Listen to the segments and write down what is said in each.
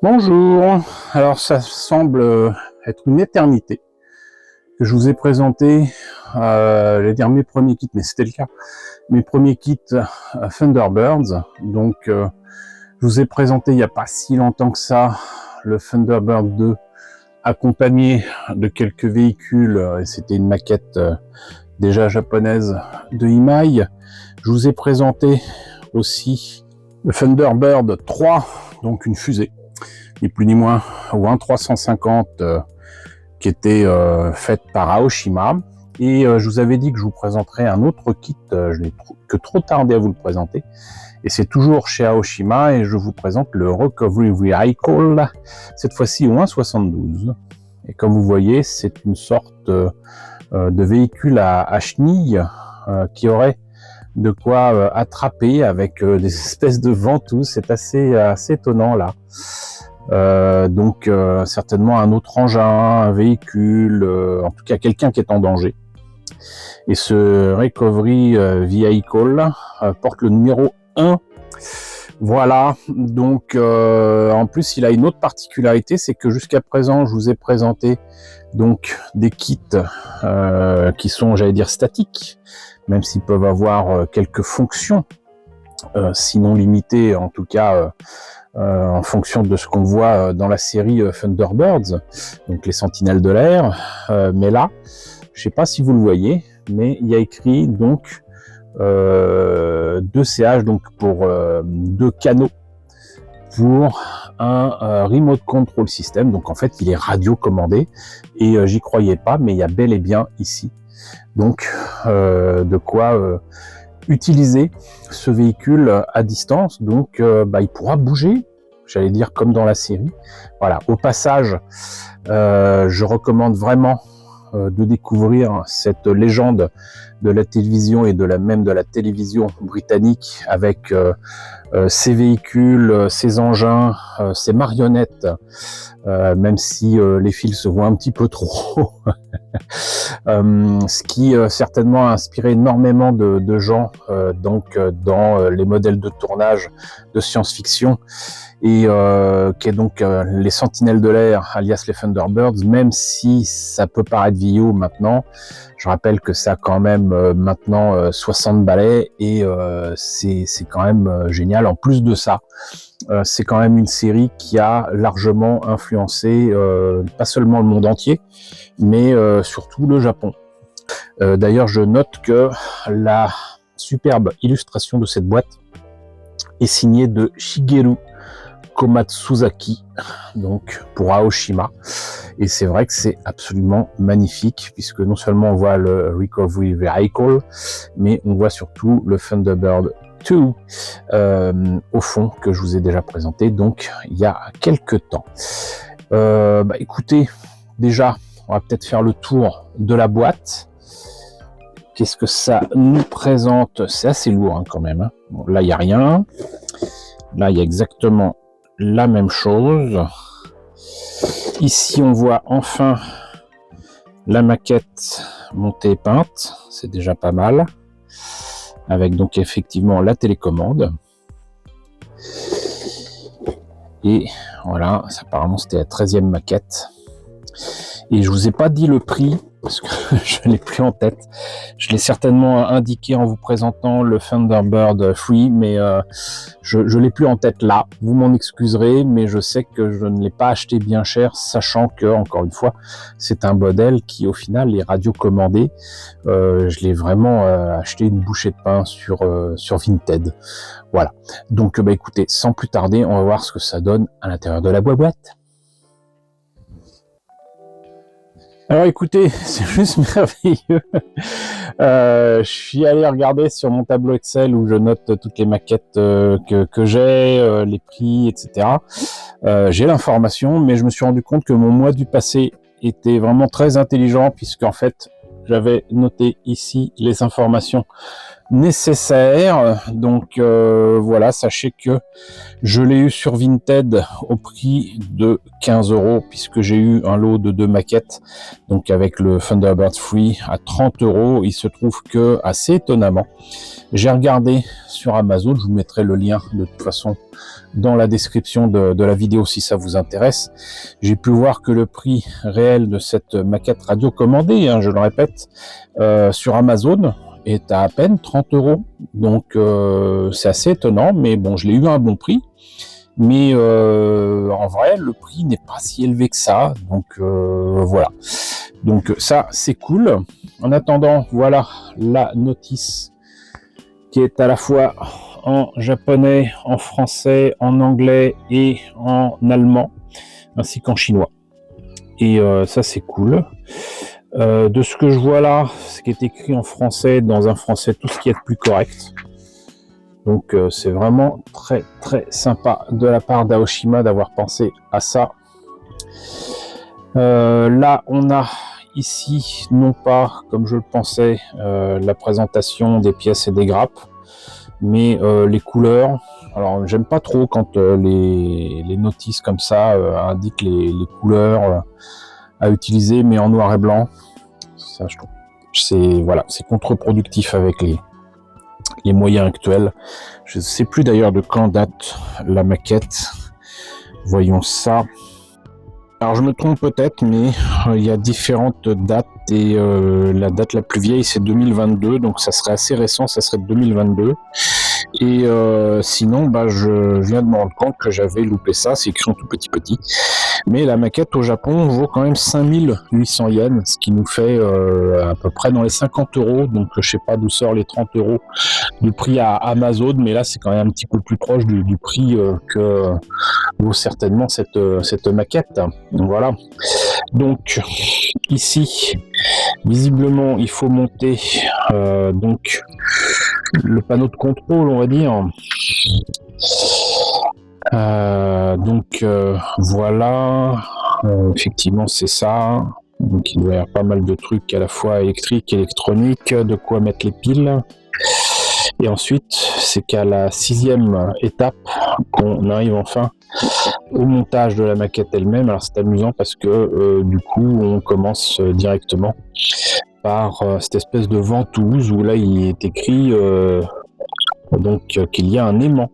Bonjour, alors ça semble être une éternité que je vous ai présenté, j'allais dire mes premiers kits, mais c'était le cas, mes premiers kits Thunderbirds. Donc je vous ai présenté il n'y a pas si longtemps que ça le Thunderbird 2 accompagné de quelques véhicules, et c'était une maquette déjà japonaise de Imai. Je vous ai présenté aussi le Thunderbird 3, donc une fusée, ni plus ni moins, ou un 350 qui était faite par Aoshima. Et je vous avais dit que je vous présenterais un autre kit, je n'ai que trop tardé à vous le présenter. Et c'est toujours chez Aoshima et je vous présente le Recovery Vehicle, cette fois-ci au 1.72. Et comme vous voyez, c'est une sorte de véhicule à chenilles qui aurait de quoi attraper avec des espèces de ventouses. C'est assez étonnant là. Donc certainement un autre engin, un véhicule, en tout cas quelqu'un qui est en danger. Et ce Recovery Vehicle porte le numéro 1. Voilà, donc en plus il a une autre particularité, c'est que jusqu'à présent je vous ai présenté donc des kits qui sont, j'allais dire, statiques, même s'ils peuvent avoir quelques fonctions, sinon limitées en tout cas en fonction de ce qu'on voit dans la série Thunderbirds, donc les sentinelles de l'air. Mais là, je ne sais pas si vous le voyez, mais il y a écrit donc 2 CH, donc pour 2 canaux pour un remote control system. Donc en fait il est radio commandé et j'y croyais pas, mais il y a bel et bien ici donc de quoi utiliser ce véhicule à distance. Donc il pourra bouger, j'allais dire comme dans la série. Voilà, au passage je recommande vraiment de découvrir cette légende de la télévision et même de la télévision britannique avec ces véhicules, ces engins, ces marionnettes, même si les fils se voient un petit peu trop. Ce qui certainement a inspiré énormément de gens donc dans les modèles de tournage de science-fiction, et qui est donc les sentinelles de l'air, alias les Thunderbirds. Même si ça peut paraître vieillot maintenant, je rappelle que ça a quand même maintenant 60 balais, et c'est quand même génial. En plus de ça, c'est quand même une série qui a largement influencé pas seulement le monde entier, mais surtout le Japon. D'ailleurs, je note que la superbe illustration de cette boîte est signée de Shigeru Komatsuzaki, donc pour Aoshima, et c'est vrai que c'est absolument magnifique, puisque non seulement on voit le Recovery Vehicle, mais on voit surtout le Thunderbird 2 au fond, que je vous ai déjà présenté donc il y a quelques temps. Écoutez, déjà on va peut-être faire le tour de la boîte. Qu'est-ce que ça nous présente? C'est assez lourd hein, quand même. Bon, là il n'y a rien, là il y a exactement la même chose. Ici on voit enfin la maquette montée et peinte, c'est déjà pas mal, avec donc effectivement la télécommande. Et voilà, apparemment c'était la 13e maquette. Et je vous ai pas dit le prix parce que je l'ai plus en tête. Je l'ai certainement indiqué en vous présentant le Thunderbird Free, mais je l'ai plus en tête là. Vous m'en excuserez, mais je sais que je ne l'ai pas acheté bien cher, sachant que, encore une fois, c'est un modèle qui au final est radiocommandé. Je l'ai vraiment acheté une bouchée de pain sur Vinted. Voilà. Donc écoutez, sans plus tarder, on va voir ce que ça donne à l'intérieur de la boîte. Alors écoutez, c'est juste merveilleux. Je suis allé regarder sur mon tableau Excel où je note toutes les maquettes que j'ai, les prix, etc. J'ai l'information, mais je me suis rendu compte que mon mois du passé était vraiment très intelligent, puisqu'en fait, j'avais noté ici les informations nécessaire. Donc voilà, sachez que je l'ai eu sur Vinted au prix de 15 €, puisque j'ai eu un lot de 2 maquettes, donc avec le Thunderbird Free à 30 €. Il se trouve que, assez étonnamment, j'ai regardé sur Amazon, je vous mettrai le lien de toute façon dans la description de la vidéo si ça vous intéresse. J'ai pu voir que le prix réel de cette maquette radiocommandée, je le répète, sur Amazon est à peine 30 €. Donc c'est assez étonnant, mais bon, je l'ai eu à un bon prix. Mais en vrai, le prix n'est pas si élevé que ça. Donc voilà. Donc ça, c'est cool. En attendant, voilà la notice qui est à la fois en japonais, en français, en anglais et en allemand, ainsi qu'en chinois. Et ça, c'est cool. De ce que je vois là, ce qui est écrit en français, dans un français tout ce qui est de plus correct. Donc c'est vraiment très très sympa de la part d'Aoshima d'avoir pensé à ça. Là, on a ici, non pas, comme je le pensais, la présentation des pièces et des grappes, mais les couleurs. Alors, j'aime pas trop quand les notices comme ça indiquent les couleurs à utiliser, mais en noir et blanc. Ça, je trouve, c'est contre-productif avec les moyens actuels. Je ne sais plus d'ailleurs de quand date la maquette. Voyons ça. Alors je me trompe peut-être, mais il y a différentes dates et la date la plus vieille c'est 2022, donc ça serait assez récent, ça serait 2022. Et sinon, je viens de me rendre compte que j'avais loupé ça, c'est écrit en tout petit. Mais la maquette au Japon vaut quand même 5800 yens, ce qui nous fait à peu près dans les 50 €. Donc je sais pas d'où sort les 30 € du prix à Amazon, mais là c'est quand même un petit peu plus proche du prix que vaut certainement cette maquette. Donc, voilà. Donc ici, visiblement, il faut monter donc le panneau de contrôle, on va dire. Voilà, effectivement c'est ça. Donc il doit y avoir pas mal de trucs à la fois électriques, électroniques, de quoi mettre les piles. Et ensuite, c'est qu'à la 6e étape qu'on arrive enfin au montage de la maquette elle-même. Alors c'est amusant parce que du coup on commence directement par cette espèce de ventouse où là il est écrit qu'il y a un aimant.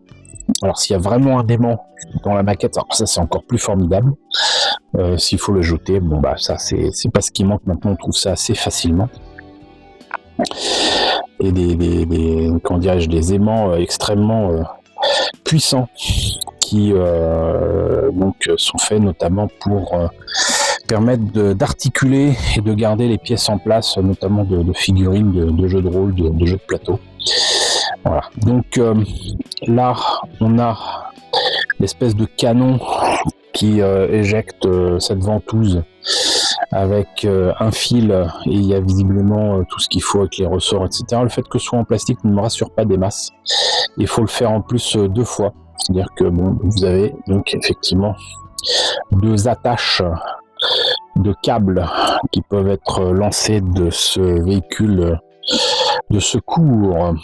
Alors s'il y a vraiment un aimant dans la maquette, alors ça c'est encore plus formidable. S'il faut le jeter, ça c'est pas ce qui manque maintenant, on trouve ça assez facilement. Et des aimants extrêmement puissants qui sont faits notamment pour permettre d'articuler et de garder les pièces en place, notamment de figurines, de jeux de rôle, de jeux de plateau. Voilà. Donc là, on a l'espèce de canon qui éjecte cette ventouse avec un fil, et il y a visiblement tout ce qu'il faut avec les ressorts, etc. Le fait que ce soit en plastique ne me rassure pas des masses. Il faut le faire en plus 2 fois. C'est-à-dire que vous avez donc effectivement 2 attaches de câbles qui peuvent être lancés de ce véhicule de secours.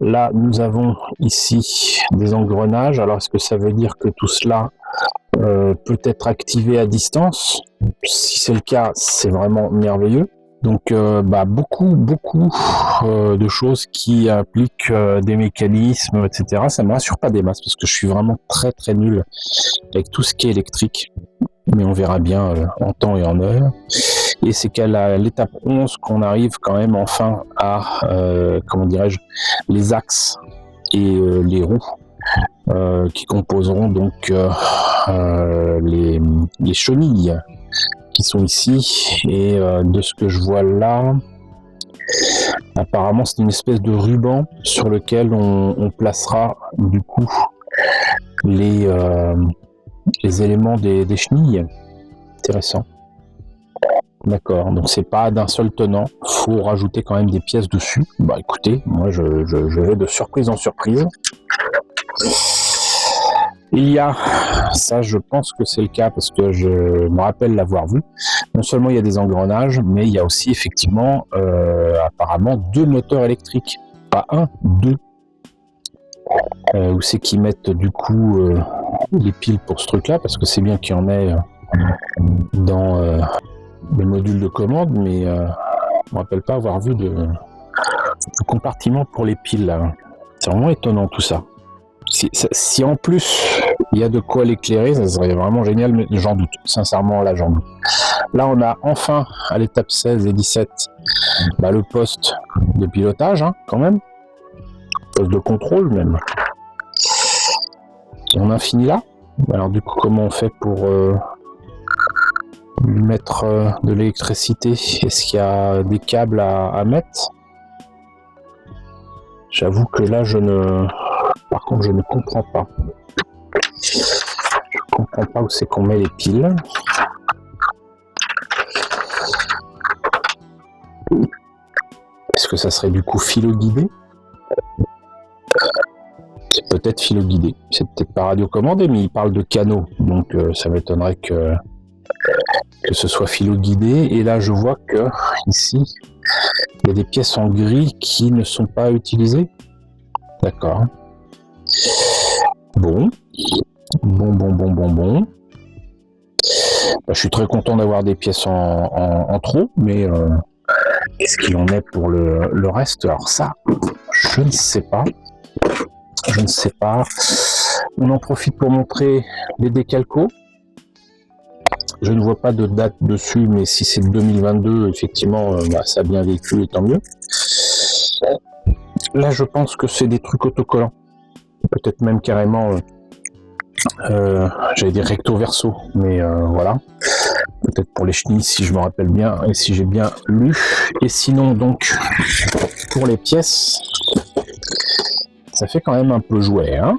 Là, nous avons ici des engrenages. Alors, est-ce que ça veut dire que tout cela peut être activé à distance? Si c'est le cas, c'est vraiment merveilleux. Donc, beaucoup de choses qui impliquent des mécanismes, etc. Ça me rassure pas des masses parce que je suis vraiment très très nul avec tout ce qui est électrique. Mais on verra bien en temps et en heure. Et c'est qu'à l'étape 11 qu'on arrive quand même enfin à, les axes et les roues qui composeront donc les chenilles qui sont ici. Et de ce que je vois là, apparemment c'est une espèce de ruban sur lequel on placera du coup les éléments des chenilles. Intéressant. D'accord, donc c'est pas d'un seul tenant, faut rajouter quand même des pièces dessus. Écoutez, moi je vais de surprise en surprise. Il y a Ça, je pense que c'est le cas parce que je me rappelle l'avoir vu. Non seulement il y a des engrenages, mais il y a aussi effectivement apparemment 2 moteurs électriques. Pas un, 2. Où c'est qu'ils mettent du coup les piles pour ce truc-là, parce que c'est bien qu'il y en ait dans le module de commande, mais je me rappelle pas avoir vu de compartiment pour les piles là. C'est vraiment étonnant tout ça. Si en plus il y a de quoi l'éclairer, ça serait vraiment génial, mais j'en doute. Sincèrement, là j'en doute. Là on a enfin à l'étape 16 et 17 le poste de pilotage, hein, quand même. Poste de contrôle même. On a fini là. Alors du coup, comment on fait pour mettre de l'électricité? Est-ce qu'il y a des câbles à mettre? J'avoue que là, par contre, je ne comprends pas. Je comprends pas où c'est qu'on met les piles. Est-ce que ça serait du coup filo-guidé? C'est peut-être filo-guidé. C'est peut-être pas radiocommandé, mais il parle de canaux. Donc ça m'étonnerait que ce soit filo-guidé. Et là, je vois que ici, il y a des pièces en gris qui ne sont pas utilisées. D'accord. Bon. Je suis très content d'avoir des pièces en trop, mais qu'est-ce qu'il en est pour le reste? Alors ça, je ne sais pas. On en profite pour montrer les décalcos. Je ne vois pas de date dessus, mais si c'est 2022, effectivement, ça a bien vécu et tant mieux. Là, je pense que c'est des trucs autocollants. Peut-être même carrément, j'allais dire recto verso, mais voilà. Peut-être pour les chenilles, si je me rappelle bien, et si j'ai bien lu. Et sinon, donc, pour les pièces, ça fait quand même un peu jouet, hein.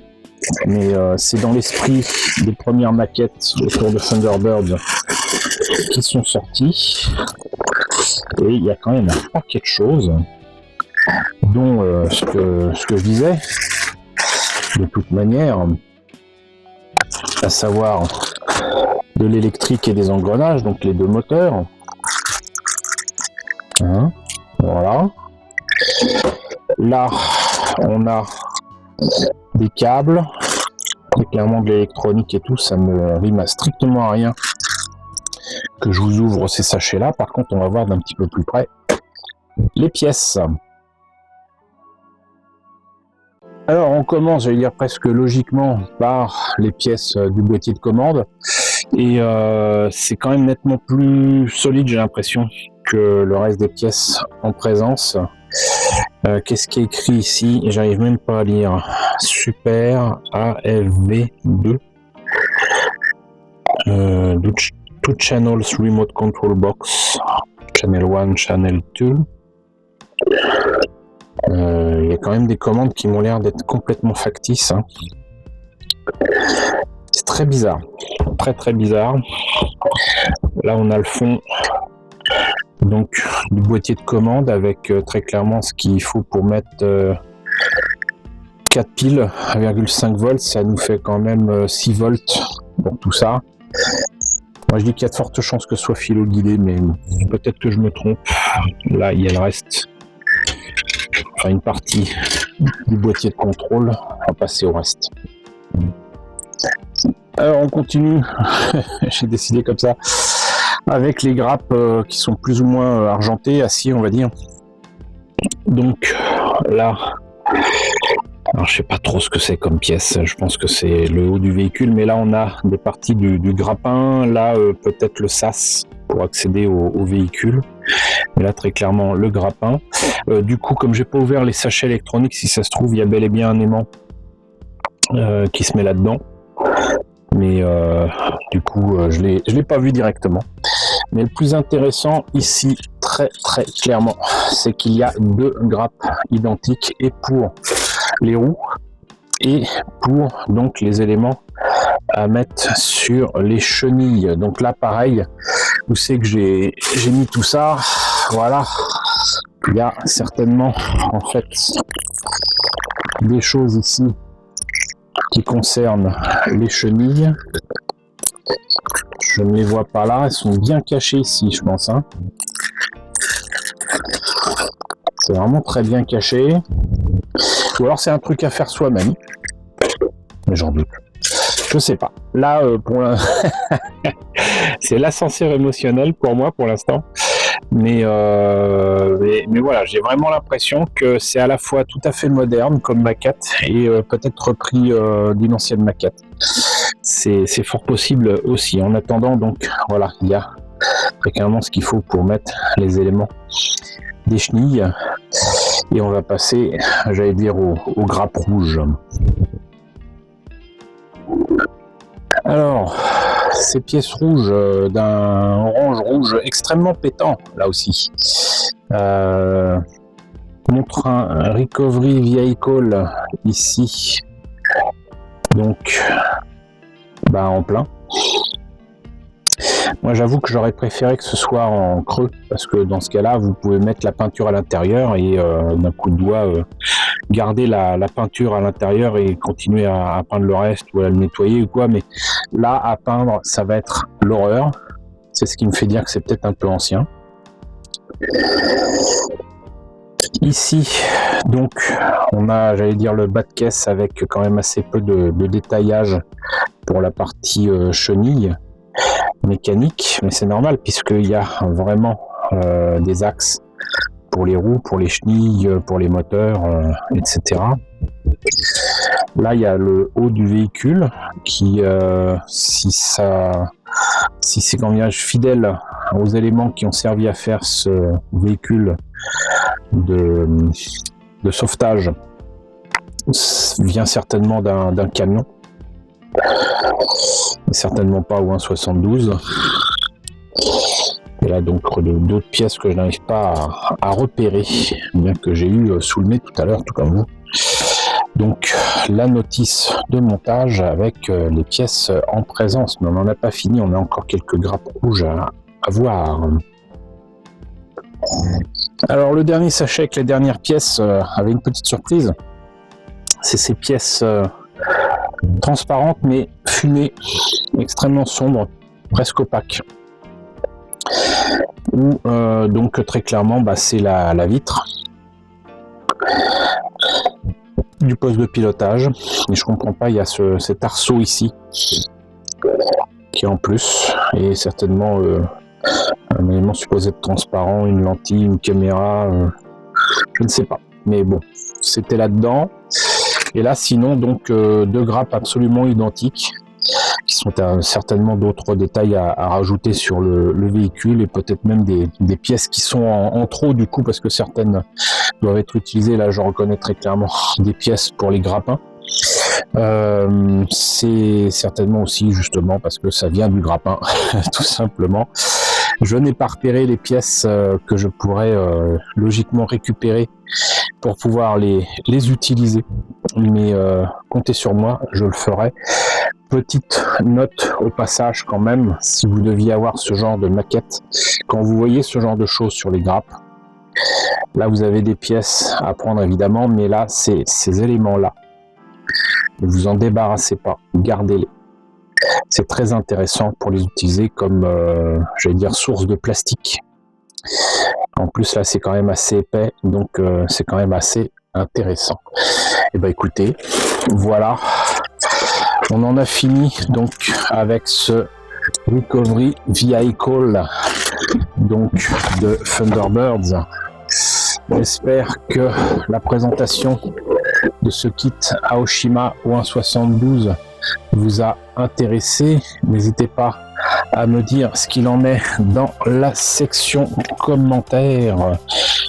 Mais c'est dans l'esprit des premières maquettes autour de Thunderbird qui sont sorties. Et il y a quand même un paquet de choses, dont ce que je disais, de toute manière, à savoir de l'électrique et des engrenages, donc les 2 moteurs. Hein, voilà. Là, on a des câbles, et clairement de l'électronique et tout, ça ne rime à strictement à rien que je vous ouvre ces sachets-là. Par contre, on va voir d'un petit peu plus près les pièces. Alors, on commence, j'allais dire presque logiquement, par les pièces du boîtier de commande. Et c'est quand même nettement plus solide, j'ai l'impression, que le reste des pièces en présence. Qu'est-ce qui est écrit ici? J'arrive même pas à lire. Super AFV2. Two channels remote control box. Channel 1, channel 2. Il y a quand même des commandes qui m'ont l'air d'être complètement factices. Hein. C'est très bizarre. Très bizarre. Là, on a le fond donc du boîtier de commande avec très clairement ce qu'il faut pour mettre 4 piles 1,5 volts. Ça nous fait quand même 6 volts pour tout ça. Moi, je dis qu'il y a de fortes chances que ce soit filo-guidé, mais peut-être que je me trompe. Là, il y a le reste. Enfin, une partie du boîtier de contrôle. On va passer au reste. Alors, on continue. J'ai décidé comme ça. Avec les grappes qui sont plus ou moins argentées, acier, on va dire. Donc, là... Alors, je sais pas trop ce que c'est comme pièce. Je pense que c'est le haut du véhicule, mais là, on a des parties du grappin. Là, peut-être le sas pour accéder au véhicule. Mais là, très clairement, le grappin. Du coup, comme j'ai pas ouvert les sachets électroniques, si ça se trouve, il y a bel et bien un aimant qui se met là-dedans. Mais du coup, je l'ai pas vu directement. Mais le plus intéressant ici, très clairement, c'est qu'il y a 2 grappes identiques, et pour les roues et pour donc les éléments à mettre sur les chenilles. Donc là, pareil, où c'est que j'ai mis tout ça? Voilà, il y a certainement en fait des choses ici qui concerne les chenilles. Je ne les vois pas là, elles sont bien cachées ici, je pense. Hein. C'est vraiment très bien caché. Ou alors c'est un truc à faire soi-même. Mais j'en doute. Je sais pas. Là, c'est l'ascenseur émotionnel pour moi pour l'instant. Mais voilà, j'ai vraiment l'impression que c'est à la fois tout à fait moderne comme maquette et peut-être repris d'une ancienne maquette. C'est fort possible aussi. En attendant, donc voilà, il y a fréquemment ce qu'il faut pour mettre les éléments des chenilles. Et on va passer, j'allais dire, aux grappes rouges. Alors, ces pièces rouges d'un orange rouge extrêmement pétant, là aussi. Montre un recovery vehicle ici. Donc, en plein. Moi, j'avoue que j'aurais préféré que ce soit en creux, parce que dans ce cas-là, vous pouvez mettre la peinture à l'intérieur et d'un coup de doigt, garder la peinture à l'intérieur et continuer à peindre le reste ou à le nettoyer ou quoi. Mais là, à peindre, ça va être l'horreur. C'est ce qui me fait dire que c'est peut-être un peu ancien. Ici, donc, on a, j'allais dire, le bas de caisse avec quand même assez peu de détaillage pour la partie chenille mécanique, mais c'est normal puisqu'il y a vraiment des axes pour les roues, pour les chenilles, pour les moteurs, etc. Là, il y a le haut du véhicule qui, si c'est quand même fidèle aux éléments qui ont servi à faire ce véhicule de sauvetage, vient certainement d'un camion. Certainement pas au 1,72. Et là donc d'autres pièces que je n'arrive pas à repérer, bien que j'ai eu sous le nez tout à l'heure, tout comme vous. Donc la notice de montage avec les pièces en présence, mais on n'en a pas fini, on a encore quelques grappes rouges à voir. Alors le dernier sachet avec les dernières pièces avait une petite surprise. C'est ces pièces transparentes mais fumées, extrêmement sombres, presque opaques. Où donc très clairement c'est la vitre du poste de pilotage. Et je comprends pas, il y a cet arceau ici qui en plus est certainement un élément supposé être transparent, une lentille, une caméra, je ne sais pas. Mais bon, c'était là-dedans. Et là, sinon, donc, deux grappes absolument identiques, qui sont certainement d'autres détails à rajouter sur le véhicule, et peut-être même des pièces qui sont en trop, du coup, parce que certaines doivent être utilisées. Là, je reconnais très clairement des pièces pour les grappins. C'est certainement aussi, justement, parce que ça vient du grappin, tout simplement. Je n'ai pas repéré les pièces que je pourrais logiquement récupérer pour pouvoir les utiliser, mais comptez sur moi, je le ferai. Petite note au passage quand même, si vous deviez avoir ce genre de maquette, quand vous voyez ce genre de choses sur les grappes, là vous avez des pièces à prendre évidemment, mais là ces éléments-là, ne vous en débarrassez pas, gardez-les. C'est très intéressant pour les utiliser comme, j'allais dire, source de plastique. En plus là c'est quand même assez épais, donc c'est quand même assez intéressant. Et écoutez, voilà, on en a fini donc avec ce Recovery Vehicle donc de Thunderbirds. J'espère que la présentation de ce kit Aoshima au 1,72 vous a intéressé. N'hésitez pas à me dire ce qu'il en est dans la section commentaires.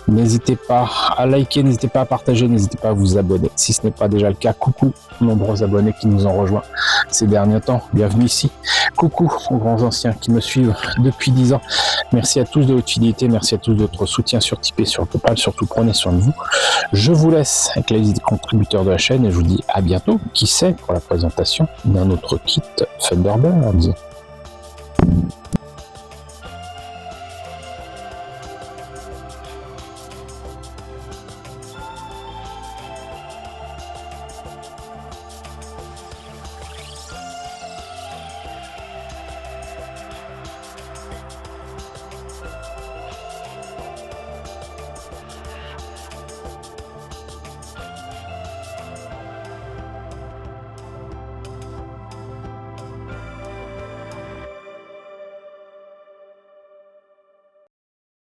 N'hésitez pas à liker, n'hésitez pas à partager, n'hésitez pas à vous abonner si ce n'est pas déjà le cas. Coucou nombreux abonnés qui nous ont rejoints ces derniers temps, bienvenue ici. Coucou aux grands anciens qui me suivent depuis 10 ans. Merci à tous de votre fidélité, merci à tous de votre soutien sur Tipeee, sur PayPal, surtout prenez soin de vous. Je vous laisse avec la liste des contributeurs de la chaîne et je vous dis à bientôt, qui sait, pour la présentation d'un autre kit Thunderbirds.